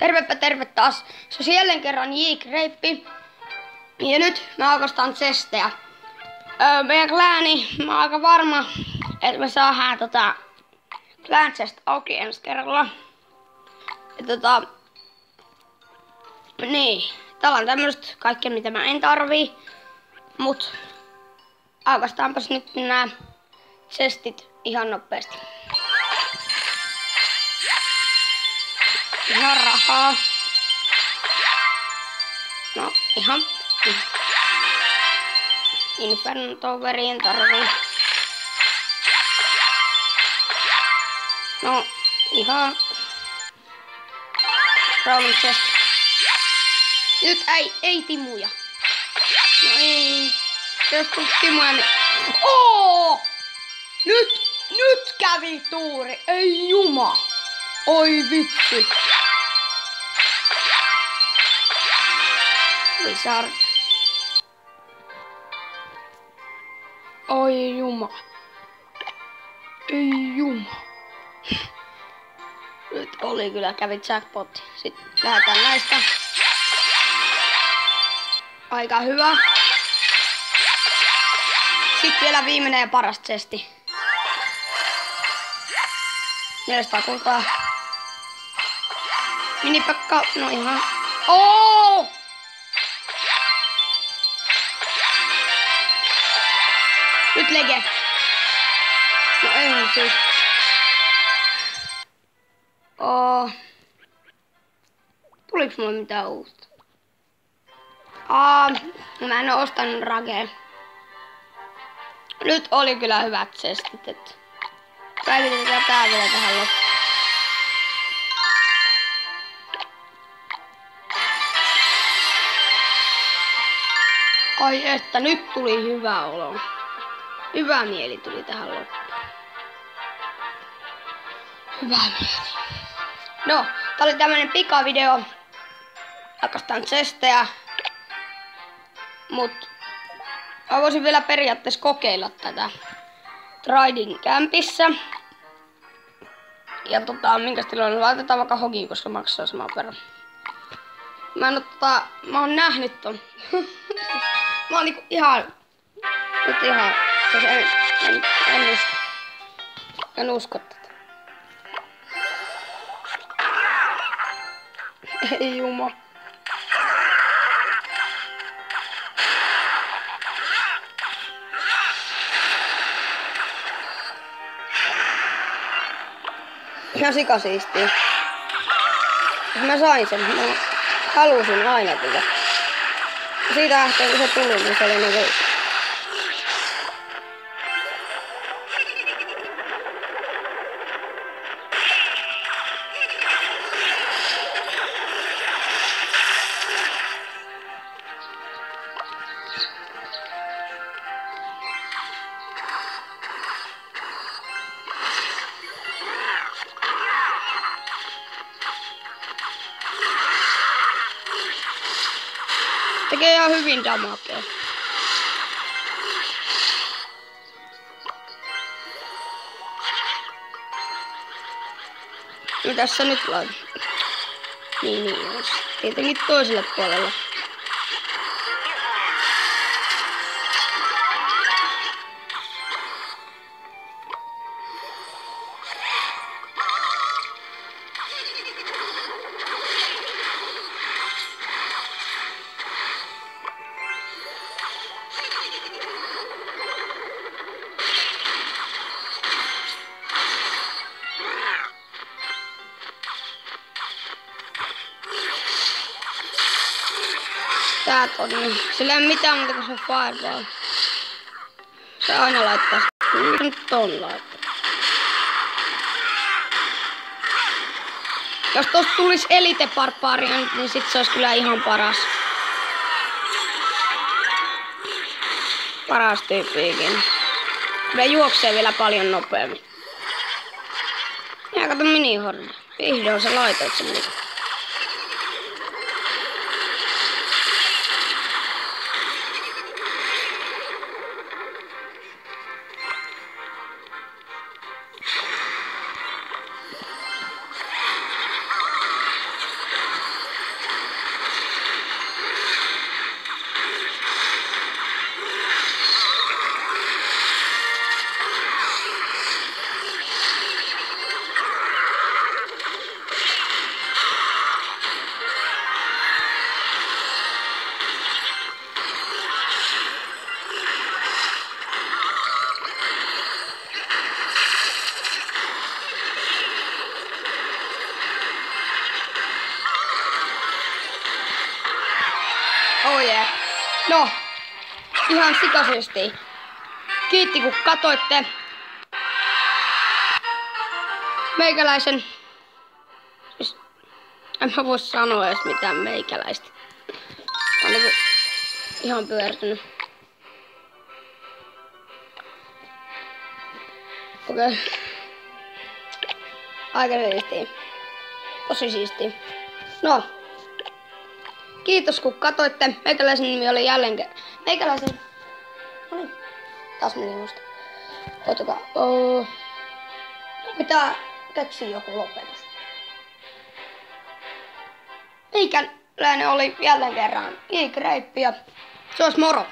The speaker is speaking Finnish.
Tervepä terve taas. Se on jälleen kerran J-Greippi. Ja nyt me aukastaan chestejä. Meidän klääni, mä oon aika varma, että me saadaan clan chest auki ensi kerralla. Ja niin. Täällä on tämmöset kaikkea mitä mä en tarvii. Mut aukastaanpas nyt nää chestit ihan nopeasti. Ihan rahaa. No ihan Inferno-toverien tarvii. No ihan Round chest. Nyt ei timuja. No ei. Jos tuli timuja niin... Oo! Nyt kävi tuuri. Ei juma. Oi vitsi. Wizard. Oi juma. Ei juma. Nyt oli kyllä kävi jackpot. Sitten lähdetään näistä. Aika hyvä. Sitten vielä viimeinen ja paras chesti. 400 kultaa. Minipakka, no ihan... Oo! Nyt lege. No ei siis. Tuliks mulle mitään uutta? Mä en oo ostanut ragea. Nyt oli kyllä hyvät chestit, et päivitetään tää vielä tähän loppuun. Ai että nyt tuli hyvä olo. Hyvä mieli tuli tähän loppuun. Hyvä mieli. No, tää oli tämmönen pikavideo. Aukastaan chestejä. Mut mä voisin vielä periaatteessa kokeilla tätä Trading Campissa. Ja minkäs tilanne laitetaan vaikka hokiin, koska maksaa saman verran. Mä oon nähnyt ton. Mä oon niinku ihan... Nyt ihan... En usko tätä. Ei juma. Ihan sikasiistiä. Mä sain sen. Mä halusin aina kyllä. Siitä lähtien kun se tuli, niin se oli ne veikki. Tekee ihan hyvin damakea. No tässä nyt laitan. Niin. Tietenkin toiselle puolelle. Täät on niin. Sillä ei mitään muuta kuin se fireball. Se aina laittaa sitä. Nyt ton laittaa. Jos tosta tulis Elite Barbarian, niin sit se olisi kyllä ihan paras. Paras tyyppiikin. Kyllä juoksee vielä paljon nopeammin. Ja kato minihorda. Vihdoin sä laitoit sen niin. No, ihan sikaisesti. Kiitti kun katoitte. Meikäläisen... Siis, en mä voi sanoa edes mitään meikäläistä. On niinku ihan pyörtynyt. Okei. Aika siistiä. Tosi siistiä. No. Kiitos kun katoitte. Meikäläisen nimi oli jälleen Meikäläisen... Noniin. Taas meni musta. Ottakaa. Pitää keksiä joku lopetus. Meikäläinen oli jälleen kerran J-Grape ja se olisi moro.